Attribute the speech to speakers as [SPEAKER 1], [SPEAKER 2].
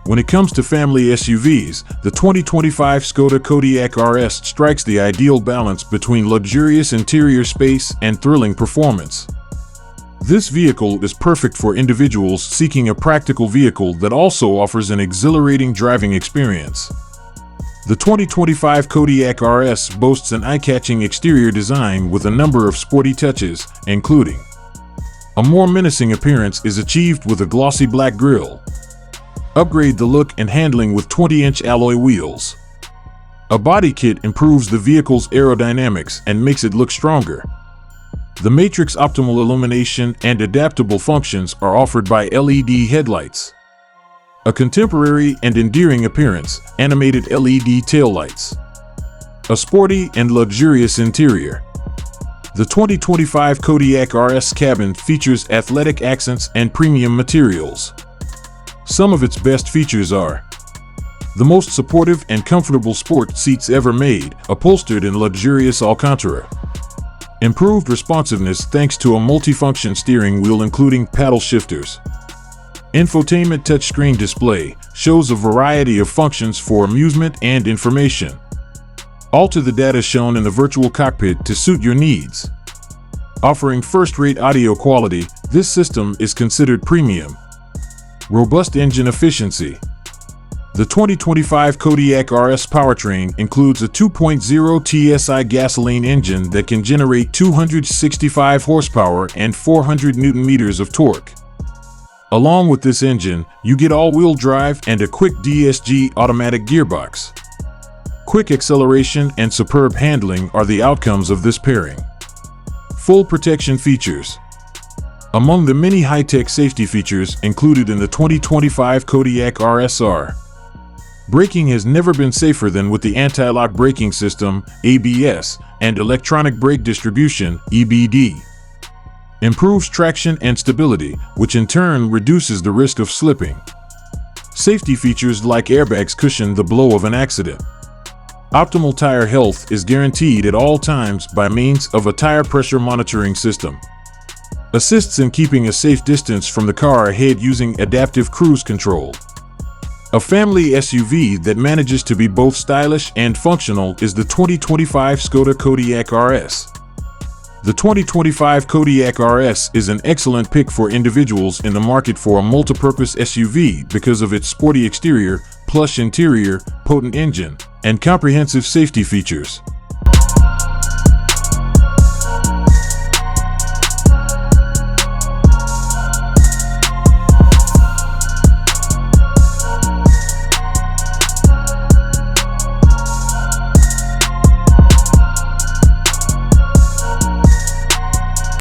[SPEAKER 1] When it comes to family SUVs, the 2025 Skoda Kodiaq RS strikes the ideal balance between luxurious interior space and thrilling performance. This vehicle is perfect for individuals seeking a practical vehicle that also offers an exhilarating driving experience. The 2025 Kodiaq RS boasts an eye-catching exterior design with a number of sporty touches, including a more menacing appearance is achieved with a glossy black grille. Upgrade the look and handling with 20-inch alloy wheels. A body kit improves the vehicle's aerodynamics and makes it look stronger. The Matrix optimal illumination and adaptable functions are offered by LED headlights. A contemporary and endearing appearance, animated LED taillights. A sporty and luxurious interior. The 2025 Kodiaq RS cabin features athletic accents and premium materials. Some of its best features are the most supportive and comfortable sport seats ever made, upholstered in luxurious Alcantara. Improved responsiveness thanks to a multifunction steering wheel including paddle shifters. Infotainment touchscreen display shows a variety of functions for amusement and information. Alter the data shown in the virtual cockpit to suit your needs. Offering first-rate audio quality, this system is considered premium. Robust engine efficiency. The 2025 Kodiaq RS powertrain includes a 2.0 TSI gasoline engine that can generate 265 horsepower and 400 Nm of torque. Along with this engine, you get all-wheel drive and a quick DSG automatic gearbox. Quick acceleration and superb handling are the outcomes of this pairing. Full protection features. Among the many high-tech safety features included in the 2025 Kodiaq RS are: braking has never been safer than with the anti-lock braking system, ABS, and electronic brake distribution, EBD. Improves traction and stability, which in turn reduces the risk of slipping. Safety features like airbags cushion the blow of an accident. Optimal tire health is guaranteed at all times by means of a tire pressure monitoring system. Assists in keeping a safe distance from the car ahead using adaptive cruise control. A family SUV that manages to be both stylish and functional is the 2025 Skoda Kodiaq RS. The 2025 Kodiaq RS is an excellent pick for individuals in the market for a multipurpose SUV because of its sporty exterior, plush interior, potent engine, and comprehensive safety features.